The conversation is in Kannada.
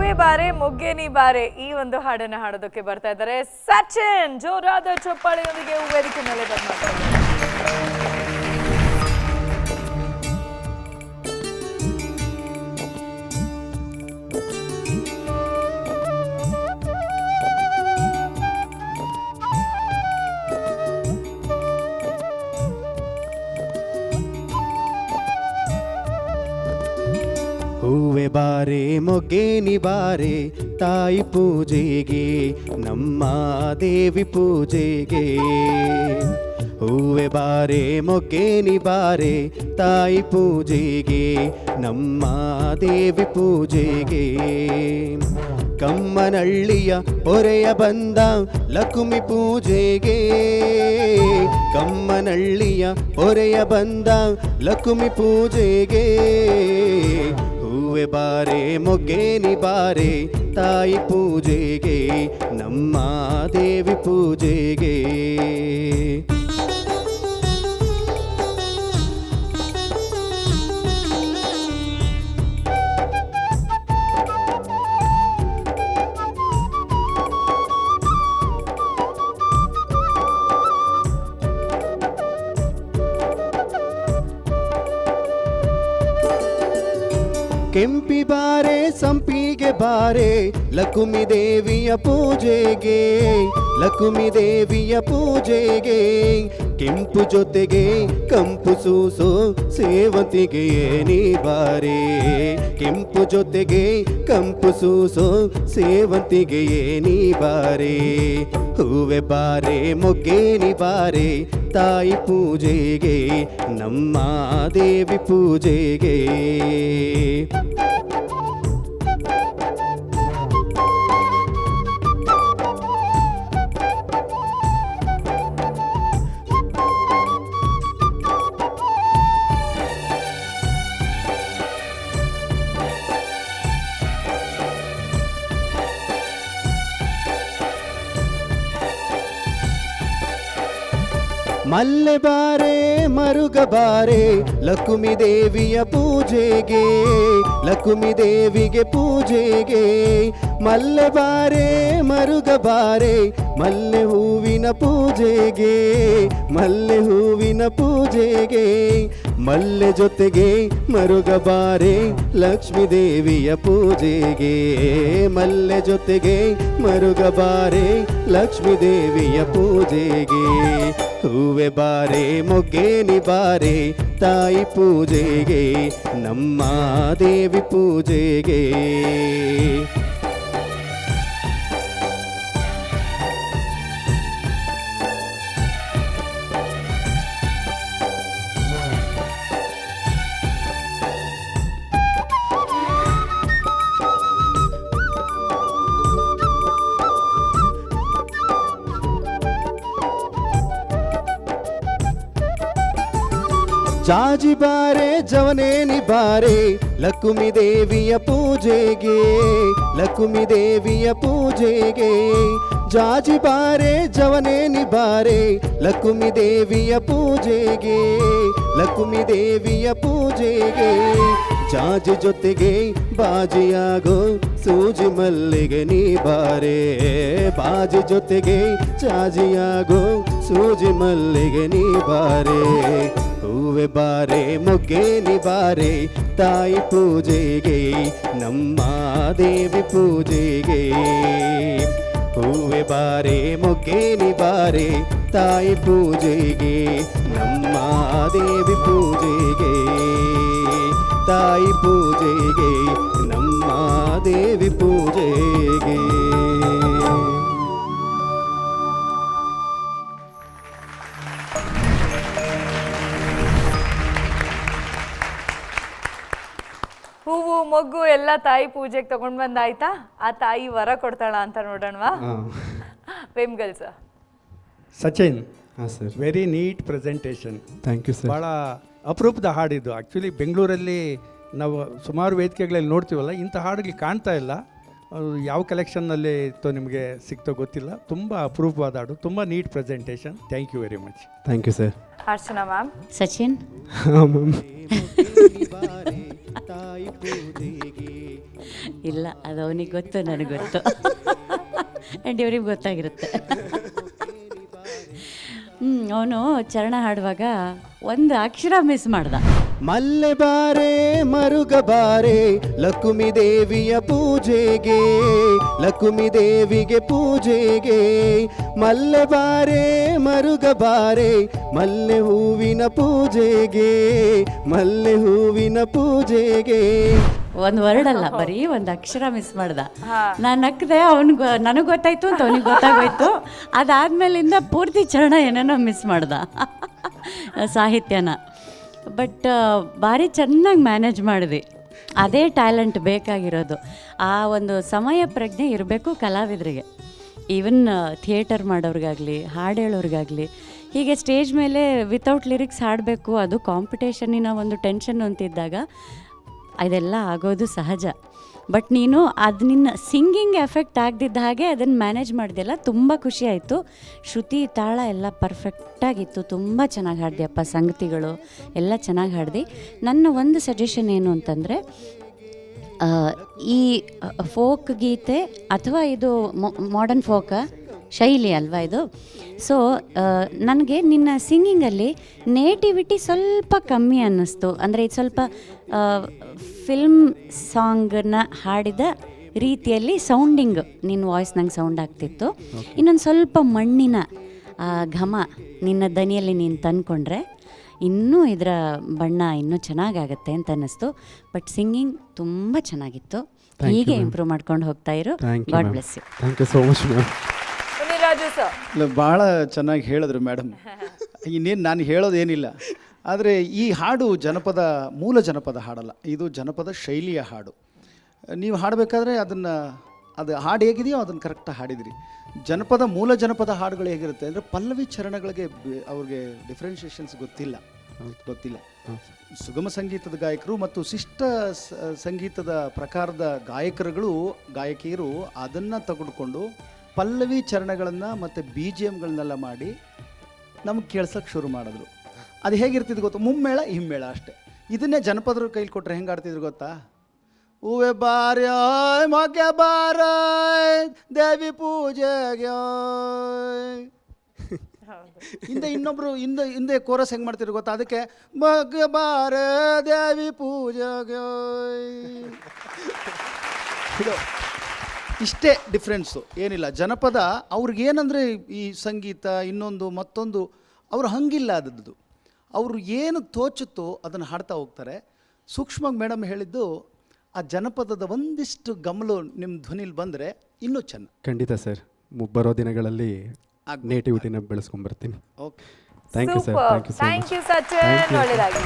ಹೂವೆ ಬಾರೆ ಮೊಗ್ಗೇನಿ ಬಾರೆ ಈ ಒಂದು ಹಾಡನ್ನು ಹಾಡೋದಕ್ಕೆ ಬರ್ತಾ ಇದ್ದಾರೆ ಸಚಿನ್. ಜೋರಾದ ಚಪ್ಪಾಳೆಯೊಂದಿಗೆ ವೇದಿಕೆ ಮೇಲೆ ಬರ್ತಾರೆ. ಹೂವೆ ಬಾರೆ ಮೊಗ್ಗೇನಿ ಬಾರೆ ತಾಯಿ ಪೂಜೆಗೆ ನಮ್ಮ ದೇವಿ ಪೂಜೆಗೆ. ಹೂವೆ ಬಾರೆ ಮೊಗ್ಗೇನಿ ಬಾರೆ ತಾಯಿ ಪೂಜೆಗೆ ನಮ್ಮ ದೇವಿ ಪೂಜೆಗೆ. ಕಮ್ಮನಹಳ್ಳಿಯ ಪೊರೆಯ ಬಂದ ಲಕ್ಷ್ಮಿ ಪೂಜೆಗೆ. ಕಮ್ಮನಹಳ್ಳಿಯ ಪೊರೆಯ ಬಂದ ಲಕ್ಷ್ಮಿ ಪೂಜೆಗೆ. ಹೂವೆ ಬಾರೆ ಮೊಗ್ಗೇನಿ ಬಾರೆ ತಾಯಿ ಪೂಜೆಗೆ ನಮ್ಮ ದೇವಿ ಪೂಜೆಗೆ. ಕೆಂಪಿ ಬಾರೆ ಸಂಪಿಗೆ ಬಾರೆ ಲಕ್ಷ್ಮಿ ದೇವಿಯ ಪೂಜೆಗೆ. ಲಕ್ಷ್ಮಿ ದೇವಿಯ ಪೂಜೆಗೆ ಕೆಂಪು ಜೊತೆಗೆ ಕಂಪು ಸೂಸೋ ಸೇವಂತಿಗೆ ನೀ ಬಾರೆ. ಕೆಂಪು ಜೊತೆಗೆ ಕಂಪು ಸೂಸೋ ಸೇವಂತಿಗೆ ನೀ ಬಾರೆ. ಹೂವೆ ಬಾರೆ ಮೊಗ್ಗೇನಿ ಬಾರೆ ತಾಯಿ ಪೂಜೆಗೆ ನಮ್ಮ ದೇವಿ ಪೂಜೆಗೆ. ಮಲ್ಲೆ ಬಾರೆ ಮರುಗ ಬಾರೆ ಲಕ್ಷ್ಮಿ ದೇವಿಯ ಪೂಜೆಗೆ. ಲಕ್ಷ್ಮಿ ದೇವಿಗೆ ಪೂಜೆಗೆ. ಮಲ್ಲೆ ಬಾರೆ ಮರುಗ ಬಾರೆ ಮಲ್ಲೆ ಹೂವಿನ ಪೂಜೆಗೆ. ಮಲ್ಲೆ ಹೂವಿನ ಪೂಜೆಗೆ. ಮಲ್ಲೆ ಜೊತೆಗೆ ಮರುಗ ಬಾರೆ ಲಕ್ಷ್ಮಿ ದೇವಿಯ ಪೂಜೆಗೆ. ಮಲ್ಲೆ ಜೊತೆಗೆ ಮರುಗ ಬಾರೆ ಲಕ್ಷ್ಮಿ ದೇವಿಯ ಪೂಜೆಗೆ. ಹೂವೆ ಬಾರೆ ಮೊಗ್ಗೇನಿ ಬಾರೆ ತಾಯಿ ಪೂಜೆಗೆ ನಮ್ಮ ದೇವಿ ಪೂಜೆಗೆ. ಜಾಜಿ ಬಾರೆ ಜವನೇನಿ ಬಾರೆ ಲಕ್ಷ್ಮಿ ದೇವಿಯ ಪೂಜೆಗೆ. ಲಕ್ಷ್ಮಿ ದೇವಿಯ ಪೂಜೆಗೆ. ಜಾಜಿ ಬಾರೆ ಜವನೇನಿ ಬಾರೆ ಲಕ್ಷ್ಮಿ ದೇವಿಯ ಪೂಜೆಗೆ. ಲಕ್ಷ್ಮಿ ದೇವಿಯ ಪೂಜೆಗೆ. ಜಾಜಿ ಜೊತೆಗೆ ಬಾಜಿಯಾಗೋ ಸೂಜಿ ಮಲ್ಲಿಗೆ ನೀ ಬಾರೆ. ಬಾಜಿ ಜೊತೆಗೆ ಜಾಜಿಯಾಗೋ ಸೂಜಿ ಮಲ್ಲಿಗೆ ನೀ ಬಾರೆ. ಹೂವೆ ಬಾರೆ ಮೊಗ್ಗೇನಿ ಬಾರೆ ತಾಯಿ ಪೂಜೆಗೆ ನಮ್ಮ ದೇವಿ ಪೂಜೆಗೆ. ಹೂವೆ ಬಾರೆ ಮೊಗ್ಗೇನಿ ಬಾರೆ ತಾಯಿ ಪೂಜೆಗೆ ನಮ್ಮ ದೇವಿ ಪೂಜೆಗೆ. ತಾಯಿ ಪೂಜೆಗೆ ನಮ್ಮ ದೇವಿ ಪೂಜೆಗೆ. ಹೂವು ಮೊಗ್ಗು ಎಲ್ಲ ತಾಯಿ ಪೂಜೆಗೆ ತಗೊಂಡ್ ಬಂದಾಯ್ತಾ? ಆ ತಾಯಿ ವರ ಕೊಡ್ತಾಳ ಅಂತ ನೋಡೋಣವಾ? ವೆಮ್ಗಲ್ ಸರ್. ಸಚಿನ್, ಹಾಂ sir. Very neat presentation. Thank you sir. ಭಾಳ ಅಪರೂಪದ ಹಾಡಿದ್ದು. ಆ್ಯಕ್ಚುಲಿ ಬೆಂಗಳೂರಲ್ಲಿ ನಾವು ಸುಮಾರು ವೇದಿಕೆಗಳಲ್ಲಿ ನೋಡ್ತೀವಲ್ಲ, ಇಂಥ ಹಾಡುಗಳು ಕಾಣ್ತಾ ಇಲ್ಲ. ಅದು ಯಾವ ಕಲೆಕ್ಷನ್ನಲ್ಲಿ ಇತ್ತೋ ನಿಮಗೆ ಸಿಕ್ತೋ ಗೊತ್ತಿಲ್ಲ. ತುಂಬ ಅಪರೂಪವಾದ ಹಾಡು, ತುಂಬ neat presentation. Thank you very much. Thank you sir. Archana ma'am. Sachin, ಹಾಂ ಮ್ಯಾಮ್. ತಾಯಿ ಪೂಜೆಗೆ. ಇಲ್ಲ, ಅದು ಅವನಿಗೆ ಗೊತ್ತು, ನನಗೆ ಗೊತ್ತು. ಆ್ಯಂಡ್ ಇವ್ರಿಗೆ ಗೊತ್ತಾಗಿರುತ್ತೆ. ಅವನು ಚರಣ ಹಾಡುವಾಗ ಒಂದು ಅಕ್ಷರ ಮಿಸ್ ಮಾಡ್ದ. ಮಲ್ಲೆ ಬಾರೆ ಮರುಗ ಬಾರೆ ಲಕ್ಷ್ಮೀ ದೇವಿಯ ಪೂಜೆಗೆ, ಲಕ್ಷ್ಮೀ ದೇವಿಗೆ ಪೂಜೆಗೆ. ಮಲ್ಲೆ ಬಾರೆ ಮರುಗ ಬಾರೆ ಮಲ್ಲೆ ಹೂವಿನ ಪೂಜೆಗೆ, ಮಲ್ಲೆ ಹೂವಿನ ಪೂಜೆಗೆ. ಒಂದು ವರ್ಡ್ ಅಲ್ಲ, ಬರೀ ಒಂದು ಅಕ್ಷರ ಮಿಸ್ ಮಾಡ್ದ. ನಾನು ನಕ್ಕದೆ, ಅವ್ನಿಗೆ ನನಗೆ ಗೊತ್ತಾಯ್ತು ಅಂತ ಅವನಿಗೆ ಗೊತ್ತಾಗೋಯ್ತು. ಅದಾದ್ಮೇಲಿಂದ ಪೂರ್ತಿ ಚರಣ ಏನೇನೋ ಮಿಸ್ ಮಾಡ್ದ ಸಾಹಿತ್ಯನ. ಬಟ್ ಭಾರಿ ಚೆನ್ನಾಗಿ ಮ್ಯಾನೇಜ್ ಮಾಡಿದೆ. ಅದೇ ಟ್ಯಾಲೆಂಟ್ ಬೇಕಾಗಿರೋದು. ಆ ಒಂದು ಸಮಯ ಪ್ರಜ್ಞೆ ಇರಬೇಕು ಕಲಾವಿದರಿಗೆ. ಈವನ್ ಥಿಯೇಟರ್ ಮಾಡೋರಿಗಾಗಲಿ, ಹಾಡು ಹೇಳೋರಿಗಾಗಲಿ, ಹೀಗೆ ಸ್ಟೇಜ್ ಮೇಲೆ ವಿತೌಟ್ ಲಿರಿಕ್ಸ್ ಹಾಡಬೇಕು, ಅದು ಕಾಂಪಿಟೇಷನ್ನಿನ ಒಂದು ಟೆನ್ಷನ್ ಅಂತಿದ್ದಾಗ ಅದೆಲ್ಲ ಆಗೋದು ಸಹಜ. ಬಟ್ ನೀನು ಅದು ನಿನ್ನ ಸಿಂಗಿಂಗ್ ಎಫೆಕ್ಟ್ ಆಗದಿದ್ದ ಹಾಗೆ ಅದನ್ನು ಮ್ಯಾನೇಜ್ ಮಾಡಿದೆಲ್ಲ, ತುಂಬ ಖುಷಿ ಆಯಿತು. ಶ್ರುತಿ ತಾಳ ಎಲ್ಲ ಪರ್ಫೆಕ್ಟಾಗಿತ್ತು. ತುಂಬ ಚೆನ್ನಾಗಿ ಹಾಡ್ದಿಯಪ್ಪ, ಸಂಗತಿಗಳು ಎಲ್ಲ ಚೆನ್ನಾಗಿ ಹಾಡ್ದು. ನನ್ನ ಒಂದು ಸಜೆಷನ್ ಏನು ಅಂತಂದರೆ, ಈ ಫೋಕ್ ಗೀತೆ ಅಥವಾ ಇದು ಮಾಡರ್ನ್ ಫೋಕ ಶೈಲಿ ಅಲ್ವಾ ಇದು. ಸೊ ನನಗೆ ನಿನ್ನ ಸಿಂಗಿಂಗಲ್ಲಿ ನೇಟಿವಿಟಿ ಸ್ವಲ್ಪ ಕಮ್ಮಿ ಅನ್ನಿಸ್ತು. ಅಂದರೆ ಇದು ಸ್ವಲ್ಪ ಫಿಲ್ಮ್ ಸಾಂಗನ್ನು ಹಾಡಿದ ರೀತಿಯಲ್ಲಿ ಸೌಂಡಿಂಗ್ ನಿನ್ನ ವಾಯ್ಸ್ ನಂಗೆ ಸೌಂಡ್ ಆಗ್ತಿತ್ತು. ಇನ್ನೊಂದು ಸ್ವಲ್ಪ ಮಣ್ಣಿನ ಘಮ ನಿನ್ನ ದನಿಯಲ್ಲಿ ನೀನು ತಂದ್ಕೊಂಡ್ರೆ ಇನ್ನೂ ಇದರ ಬಣ್ಣ ಇನ್ನೂ ಚೆನ್ನಾಗಾಗತ್ತೆ ಅಂತ ಅನ್ನಿಸ್ತು. ಬಟ್ ಸಿಂಗಿಂಗ್ ತುಂಬ ಚೆನ್ನಾಗಿತ್ತು. ಹೀಗೆ ಇಂಪ್ರೂವ್ ಮಾಡ್ಕೊಂಡು ಹೋಗ್ತಾ ಇರು. God bless you. Thank you so much ma'am. Muniraju sir ಇಲ್ಲ, ಭಾಳ ಚೆನ್ನಾಗಿ ಹೇಳಿದ್ರು ಮೇಡಮ್. ಇನ್ನೇನು ನಾನು ಹೇಳೋದೇನಿಲ್ಲ. ಆದರೆ ಈ ಹಾಡು ಮೂಲ ಜನಪದ ಹಾಡಲ್ಲ, ಇದು ಜನಪದ ಶೈಲಿಯ ಹಾಡು. ನೀವು ಹಾಡಬೇಕಾದ್ರೆ ಅದು ಹಾಡು ಹೇಗಿದೆಯೋ ಅದನ್ನು ಕರೆಕ್ಟಾಗಿ ಹಾಡಿದಿರಿ. ಮೂಲ ಜನಪದ ಹಾಡುಗಳು ಹೇಗಿರುತ್ತೆ ಅಂದರೆ ಪಲ್ಲವಿ ಚರಣಗಳಿಗೆ ಅವ್ರಿಗೆ ಡಿಫ್ರೆನ್ಷಿಯೇಷನ್ಸ್ ಗೊತ್ತಿಲ್ಲ. ಸುಗಮ ಸಂಗೀತದ ಗಾಯಕರು ಮತ್ತು ಶಿಷ್ಟ ಸಂಗೀತದ ಪ್ರಕಾರದ ಗಾಯಕಿಯರು ಅದನ್ನು ತೆಗೆದುಕೊಂಡು ಪಲ್ಲವಿ ಚರಣಗಳನ್ನು ಮತ್ತು BGMಗಳನ್ನೆಲ್ಲ ಮಾಡಿ ನಮಗೆ ಕೇಳ್ಸೋಕ್ಕೆ ಶುರು ಮಾಡಿದ್ರು. ಅದು ಹೇಗಿರ್ತಿದ್ದು ಗೊತ್ತಾ? ಮುಮ್ಮೇಳ ಹಿಮ್ಮೇಳ ಅಷ್ಟೇ. ಇದನ್ನೇ ಜನಪದರು ಕೈಲಿ ಕೊಟ್ಟರೆ ಹೆಂಗೆ ಆಡ್ತಿದ್ರು ಗೊತ್ತಾ? ಹೂವೆ ಬಾರ್ಯ ಮೊಗ್ಗೆ ಬಾರ ದೇವಿ ಪೂಜೆಗೆ. ಹಿಂದೆ ಕೋರಸ್ ಹೆಂಗೆ ಮಾಡ್ತಿದ್ರು ಗೊತ್ತಾ? ಅದಕ್ಕೆ ಮೊಗ್ಗೆ ಬಾರ ದೇವಿ ಪೂಜೆಗೆ. ಇಷ್ಟೇ ಡಿಫ್ರೆನ್ಸು, ಏನಿಲ್ಲ. ಜನಪದ ಅವ್ರಿಗೇನಂದರೆ ಈ ಸಂಗೀತ ಇನ್ನೊಂದು ಮತ್ತೊಂದು ಅವರು ಹಂಗಿಲ್ಲ. ಅವರು ಏನು ತೋಚುತ್ತೋ ಅದನ್ನು ಹಾಡ್ತಾ ಹೋಗ್ತಾರೆ. ಸೂಕ್ಷ್ಮವಾಗಿ ಮೇಡಮ್ ಹೇಳಿದ್ದು, ಆ ಜನಪದದ ಒಂದಿಷ್ಟು ಗಮಲು ನಿಮ್ಮ ಧ್ವನಿಲಿ ಬಂದರೆ ಇನ್ನೂ ಚೆನ್ನಾಗಿ. ಖಂಡಿತ ಸರ್, ಬರೋ ದಿನಗಳಲ್ಲಿ ನೇಟಿವಿಟಿನ ಬೆಳೆಸ್ಕೊಂಡ್ಬರ್ತೀನಿ. Okay, thank you sir. Thank you Sachin, ಒಳ್ಳೆಯದಾಗಿ.